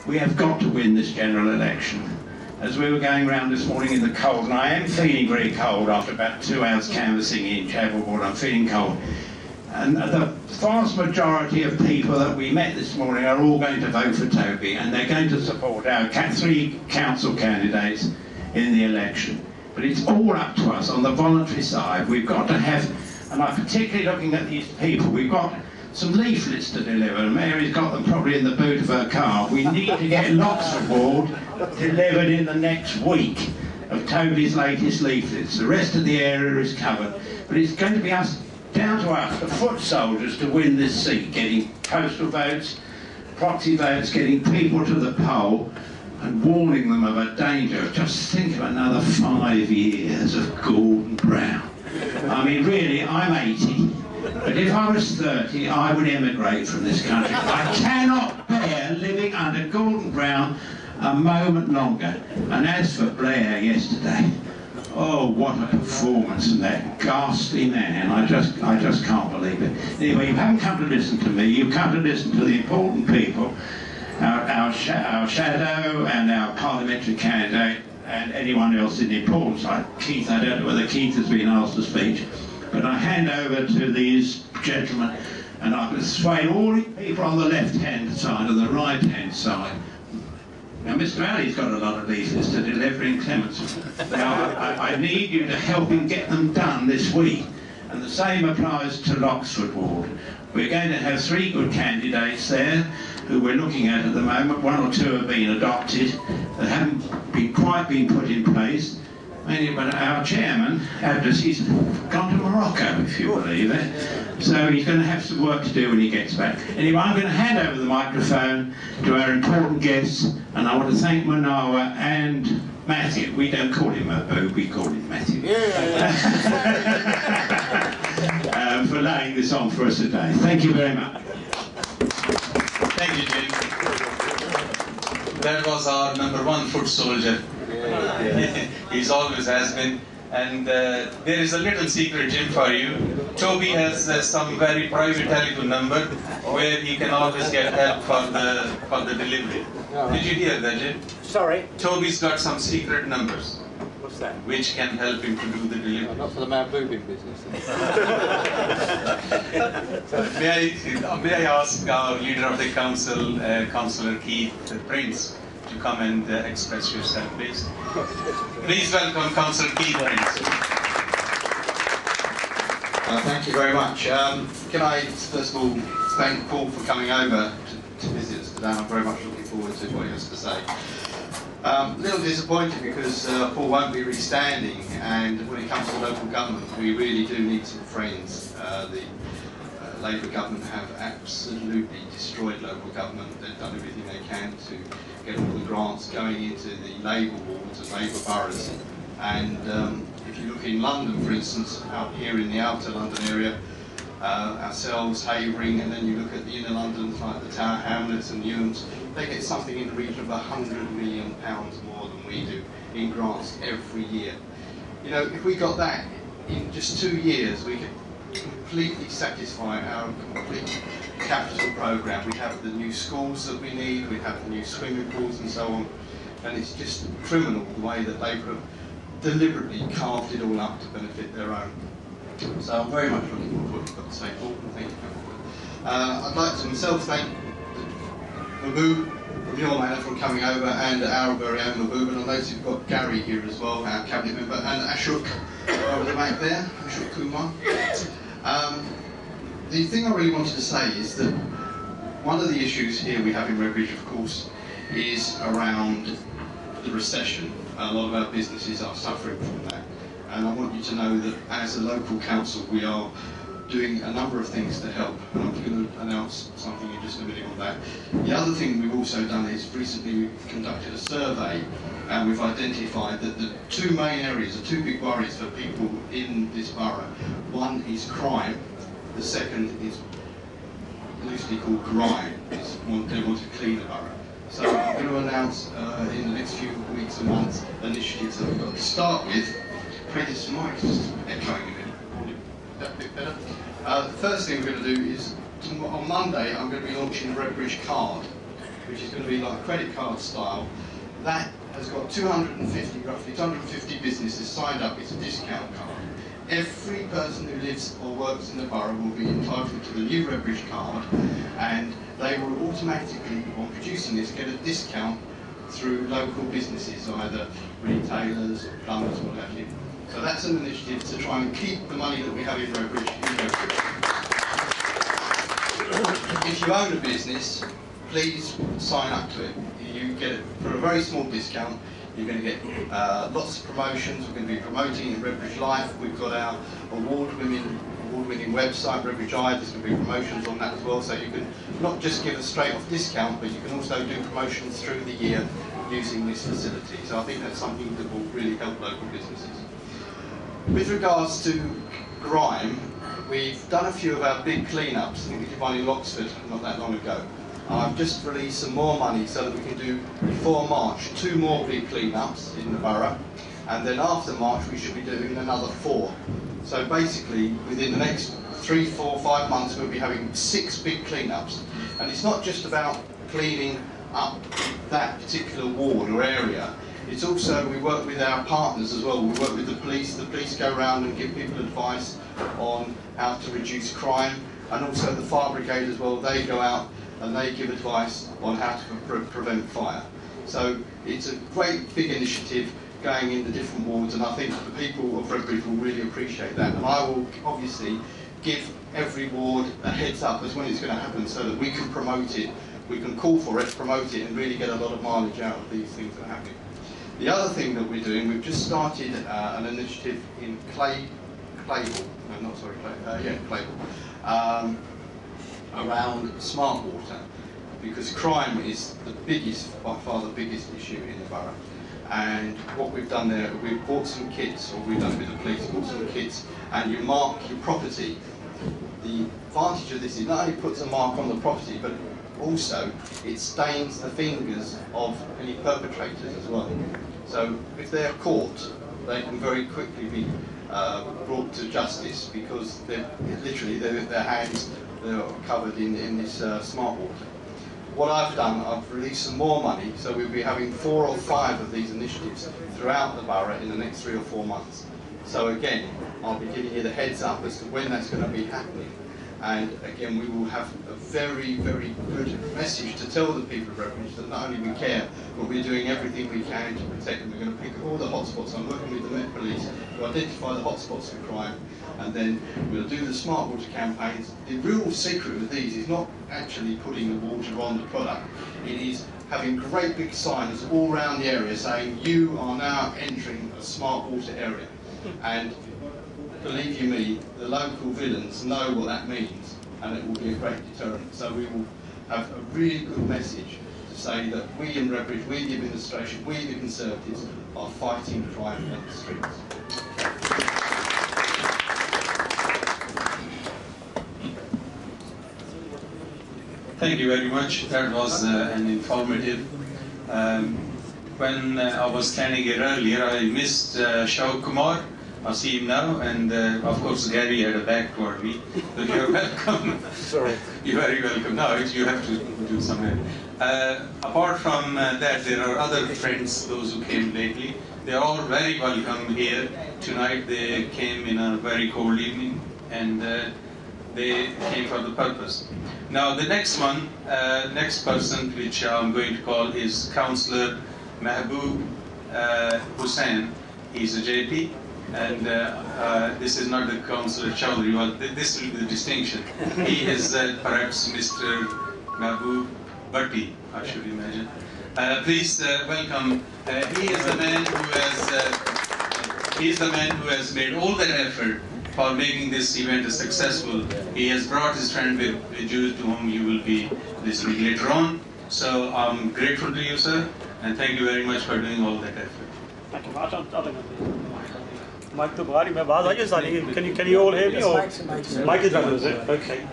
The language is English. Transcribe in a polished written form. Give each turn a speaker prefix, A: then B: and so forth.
A: We have got to win this general election. As we were going around this morning in the cold, and I am feeling very cold after about 2 hours canvassing in Chapelwood, I'm feeling cold. And the vast majority of people that we met this morning are all going to vote for Toby, and they're going to support our 3 council candidates in the election. But it's all up to us on the voluntary side. We've got to have, and I'm particularly looking at these people, we've got some leaflets to deliver, and Mary's got them probably in the boot of her car. We need to get Loxford Ward delivered in the next week of Toby's latest leaflets. The rest of the area is covered, but it's going to be down to us, the foot soldiers, to win this seat, getting postal votes, proxy votes, getting people to the poll, and warning them of a danger. Just think of another 5 years of Gordon Brown. I mean, really, I'm 80, but if I was 30, I would emigrate from this country. I cannot bear living under Gordon Brown a moment longer. And as for Blair yesterday, oh, what a performance, and that ghastly man. I just can't believe it. Anyway, you haven't come to listen to me, you've come to listen to the important people, our shadow and our parliamentary candidate, and anyone else in the important side. Keith, I don't know whether Keith has been asked to speak, but I hand over to these gentlemen, and I persuade all the people on the left-hand side and the right-hand side. Now, Mr. Alley's got a lot of leaflets to deliver in Clemency. Now, I need you to help him get them done this week. And the same applies to Loxford Ward. We're going to have 3 good candidates there who we're looking at the moment. 1 or 2 have been adopted. They haven't quite been put in place. But our chairman, Abdus, he's gone to Morocco, if you believe it. So he's going to have some work to do when he gets back. Anyway, I'm going to hand over the microphone to our important guests, and I want to thank Manawa and Matthew. We don't call him Mabu, we call him Matthew. For laying this on for us today. Thank you very much.
B: Thank you, Jim. That was our #1 foot soldier. He's always has been. And there is a little secret, Jim, for you. Toby has some very private telephone number where he can always get help for the delivery. Did you hear that, Jim?
C: Sorry?
B: Toby's got some secret numbers.
C: What's that?
B: Which can help him to do the delivery.
C: Not for the man boobing business.
B: May I ask our leader of the council, Councillor Keith Prince, to come and express yourself, please. Please welcome Councillor Keith Prince.
D: Thank you very much. Can I first of all thank Paul for coming over to visit us today. I'm very much looking forward to what he has to say. A little disappointed because Paul won't be re-standing, and when it comes to local government, we really do need some friends. The Labour government have absolutely destroyed local government. They've done everything they can to get all the grants going into the Labour wards and Labour boroughs. And if you look in London, for instance, out here in the outer London area, ourselves, Havering, and then you look at the inner London, like the Tower Hamlets and Newhams, they get something in the region of £100 million more than we do in grants every year. You know, if we got that in just 2 years, we could completely satisfy our complete capital programme. We'd have the new schools that we need, we'd have the new swimming pools and so on, and it's just criminal the way that Labour have deliberately carved it all up to benefit their own. So I'm very much looking forward to what you've got to say, Paul, and thank you for that. I'd like to myself thank Mabu from your manor for coming over, and our very own Mabu, and I notice you've got Gary here as well, our cabinet member, and Ashok over the back there, Ashok Kumar. The thing I really wanted to say is that one of the issues here we have in Redbridge, of course, is around the recession. A lot of our businesses are suffering from that, and I want you to know that as a local council we are doing a number of things to help, and I'm going to announce something in just a minute on that. The other thing we've also done is recently we've conducted a survey, and we've identified that the 2 main areas, the 2 big worries for people in this borough. One is crime, the second is loosely called grime. They want to clean the borough. So I'm going to announce in the next few weeks and months initiatives that we've got to start with. This mic is just echoing a bit. That bit better. The first thing we're going to do is on Monday I'm going to be launching the Redbridge card, which is going to be like credit card style. That has got roughly 250 businesses signed up. It's a discount card. Every person who lives or works in the borough will be entitled to the new Redbridge card, and they will automatically, on producing this, get a discount through local businesses, either retailers or plumbers or what have you. So that's an initiative to try and keep the money that we have in Redbridge. If you own a business, please sign up to it. You get it for a very small discount. You're going to get lots of promotions. We're going to be promoting in Redbridge Life. We've got our award-winning website, Redbridge Eye. There's going to be promotions on that as well. So you can not just give a straight-off discount, but you can also do promotions through the year using this facility. So I think that's something that will really help local businesses. With regards to grime, we've done a few of our big clean-ups. I think we did one in Oxford not that long ago. I've just released some more money so that we can do, before March, 2 more big clean-ups in the borough, and then after March we should be doing another 4. So basically, within the next 3, 4, 5 months we'll be having 6 big clean-ups. And it's not just about cleaning up that particular ward or area, it's also, we work with our partners as well. We work with the police go around and give people advice on how to reduce crime, and also the fire brigade as well. They go out and they give advice on how to prevent fire. So it's a great big initiative going in the different wards, and I think the people of Redbridge will really appreciate that. And I will obviously give every ward a heads up as when it's going to happen, so that we can promote it, we can call for it, promote it, and really get a lot of mileage out of these things that are happening. The other thing that we're doing, we've just started an initiative in Clayball, around smart water, because crime is the biggest, by far the biggest issue in the borough. And what we've done there, we've bought some kits, or we've done with the police, bought some kits, and you mark your property. The advantage of this is not only puts a mark on the property, but also it stains the fingers of any perpetrators as well. So if they're caught, they can very quickly be brought to justice, because they're literally their hands are covered in this smart water. What I've done, I've released some more money, so we'll be having 4 or 5 of these initiatives throughout the borough in the next 3 or 4 months. So again, I'll be giving you the heads up as to when that's going to be happening. And again, we will have a very, very good message to tell the people of Redbridge that not only we care, but we're doing everything we can to protect them. We're going to pick all the hotspots. I'm working with the Met Police to identify the hotspots for crime, and then we'll do the smart water campaigns. The real secret of these is not actually putting the water on the product. It is having great big signs all around the area saying, you are now entering a smart water area. And believe you me, the local villains know what that means, and it will be a great deterrent. So we will have a really good message to say that we in Redbridge, we the administration, we the Conservatives are fighting crime on the streets.
B: Thank you very much. That was an informative. When I was standing here earlier, I missed Shauk Kumar. I see him now, and of course Gary had a back toward me. But you're welcome.
C: Sorry.
B: You're very welcome. No, you have to do something. Apart from that, there are other friends, those who came lately. They are all very welcome here tonight. They came in a very cold evening, and they came for the purpose. Now the next one, next person which I'm going to call is Councillor Mahbub Hussain. He's a JP. And this is not the Councillor Chowdhury, well, this will be the distinction. He is perhaps Mr. Mahbub Bhatti, I should imagine. Please welcome. He is the man who has made all that effort for making this event successful. He has brought his friend with you, to whom you will be listening later on. So I'm grateful to you, sir, and thank you very much for doing all that effort.
E: Thank you. Mic to Bhari, can you all hear me? Or? Mic is on, is it? Okay.